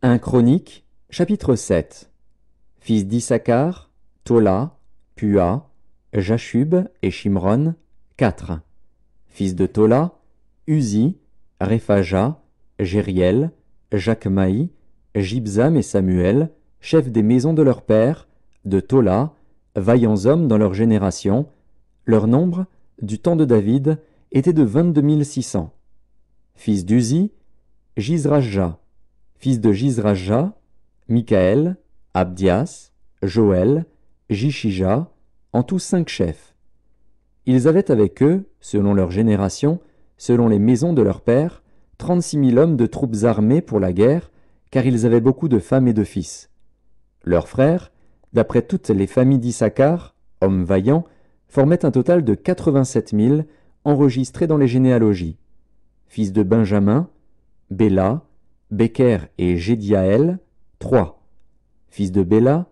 1 Chronique, chapitre 7. Fils d'Issachar, Tola, Pua, Jashub et Shimron, 4. Fils de Tola, Uzi, Réphaja, Jériel, Jachmaï, Jibzam et Samuel, chefs des maisons de leur père, de Tola, vaillants hommes dans leur génération. Leur nombre, du temps de David, était de 22 600. Fils d'Uzi, Jizraja. Fils de Jizraja, Michaël, Abdias, Joël, Jishija, en tout 5 chefs. Ils avaient avec eux, selon leur génération, selon les maisons de leur père, 36 000 hommes de troupes armées pour la guerre, car ils avaient beaucoup de femmes et de fils. Leurs frères, d'après toutes les familles d'Issachar, hommes vaillants, formaient un total de 87 000 enregistrés dans les généalogies. Fils de Benjamin, Béla, Beker et Jédiaël, 3. Fils de Béla,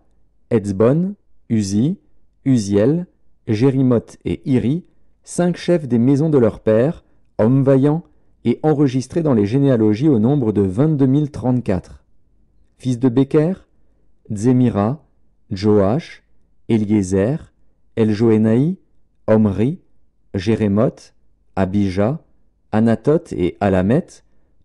Etzbon, Uzi, Uziel, Jérimoth et Iri, 5 chefs des maisons de leur père, hommes vaillants, et enregistrés dans les généalogies au nombre de 22 034. Fils de Beker, Dzémira, Joash, Eliezer, Eljoénaï, Omri, Jérémoth, Abija, Anatoth et Alamet,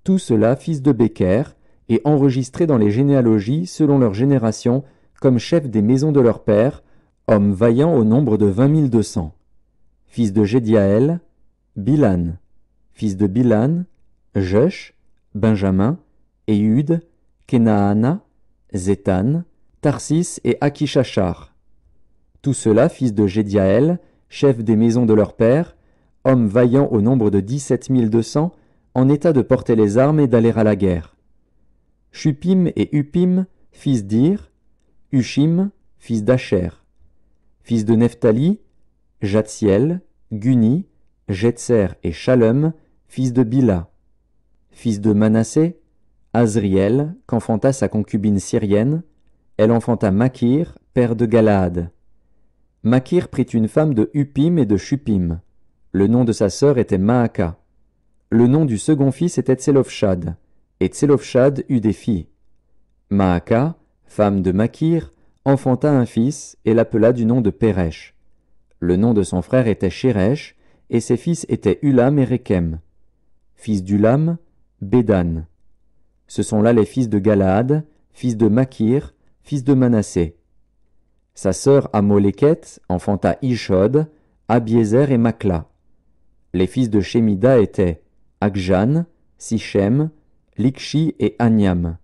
tout cela fils de Beker, et enregistrés dans les généalogies selon leur génération, comme chefs des maisons de leur père, hommes vaillants au nombre de 20 200. Fils de Jédiaël, Bilan. Fils de Bilan, Jush, Benjamin, Éhud, Kenaana, Zétan, Tarsis et Akishachar. Tout cela fils de Jédiaël, chefs des maisons de leur père, hommes vaillants au nombre de 17 200, en état de porter les armes et d'aller à la guerre. Shupim et Upim, fils d'Ir, Ushim, fils d'Asher. Fils de Nephtali, Jatsiel, Guni, Jetser et Shalem, fils de Bila. Fils de Manassé, Azriel, qu'enfanta sa concubine syrienne. Elle enfanta Makir, père de Galaad. Makir prit une femme de Upim et de Shupim. Le nom de sa sœur était Maaka. Le nom du second fils était Tselofshad, et Tselofshad eut des filles. Maaka, femme de Makir, enfanta un fils et l'appela du nom de Péresh. Le nom de son frère était Sheresh, et ses fils étaient Ulam et Rekem. Fils d'Ulam, Bédan. Ce sont là les fils de Galaad, fils de Makir, fils de Manassé. Sa sœur Amoléket enfanta Ishod, Abiézer et Makla. Les fils de Shemida étaient Akjan, Sichem, Likshi et Aniam.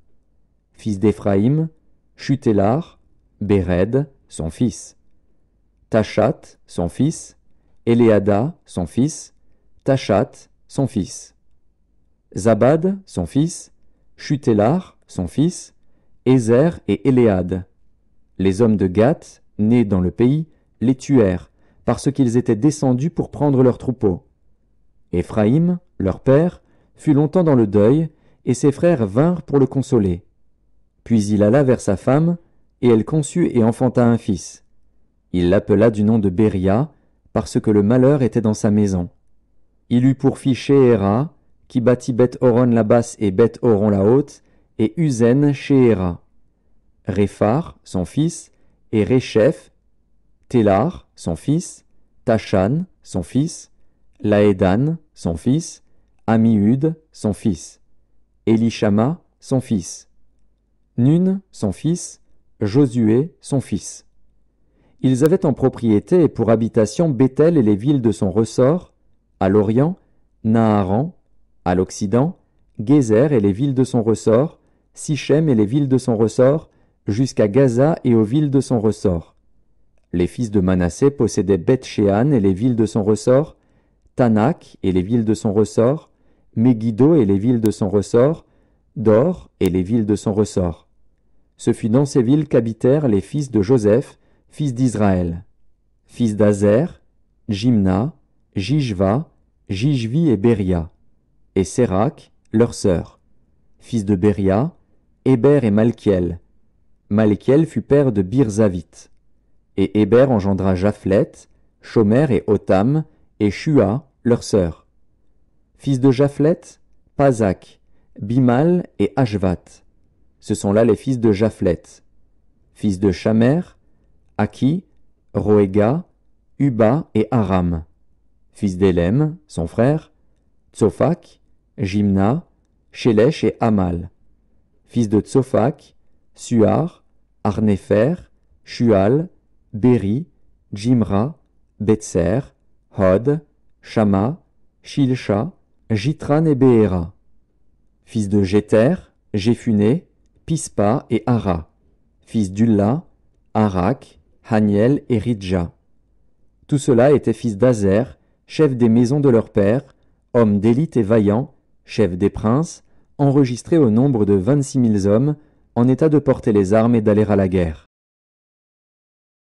Fils d'Éphraïm, Shutélar, Béred, son fils. Tachat, son fils, Éléada, son fils, Tachat, son fils. Zabad, son fils, Shutélar, son fils, Ézer et Éléad. Les hommes de Gath, nés dans le pays, les tuèrent, parce qu'ils étaient descendus pour prendre leurs troupeaux. Éphraïm, leur père, fut longtemps dans le deuil, et ses frères vinrent pour le consoler. Puis il alla vers sa femme, et elle conçut et enfanta un fils. Il l'appela du nom de Béria, parce que le malheur était dans sa maison. Il eut pour fille Shéhéra, qui bâtit Beth-Horon la basse et Beth-Horon la haute, et Uzen Shéhéra. Réphar, son fils, et Réchef, Télar, son fils, Tachan, son fils, Laédan, son fils, Amihud, son fils, Élishama, son fils, Nun, son fils, Josué, son fils. Ils avaient en propriété et pour habitation Béthel et les villes de son ressort, à l'orient, Naharan, à l'occident, Gézer et les villes de son ressort, Sichem et les villes de son ressort, jusqu'à Gaza et aux villes de son ressort. Les fils de Manassé possédaient Beth-Shean et les villes de son ressort, Tanak et les villes de son ressort, Megiddo et les villes de son ressort, Dor et les villes de son ressort. Ce fut dans ces villes qu'habitèrent les fils de Joseph, fils d'Israël. Fils d'Azer, Jimna, Jishva, Jishvi et Béria, et Sérac, leur sœur. Fils de Béria, Héber et Malkiel. Malkiel fut père de Birzavit. Et Héber engendra Japhlet, Shomer et Otam, et Shua, leur sœur. Fils de Japhlet, Pazak, Bimal et Ashvat. Ce sont là les fils de Japhlet. Fils de Shamer, Aki, Roéga, Uba et Aram. Fils d'Élem, son frère, Tsophak, Jimna, Shélèche et Amal. Fils de Tsophak, Suar, Arnépher, Shual, Béri, Jimra, Betser, Hod, Shama, Shilsha, Jitran et Béhéra. Fils de Jéter, Jéphuné, Pispa et Ara. Fils d'Ulla, Arak, Haniel et Ridja. Tout cela était fils d'Azer, chef des maisons de leur père, homme d'élite et vaillant, chef des princes, enregistrés au nombre de 26 000 hommes, en état de porter les armes et d'aller à la guerre.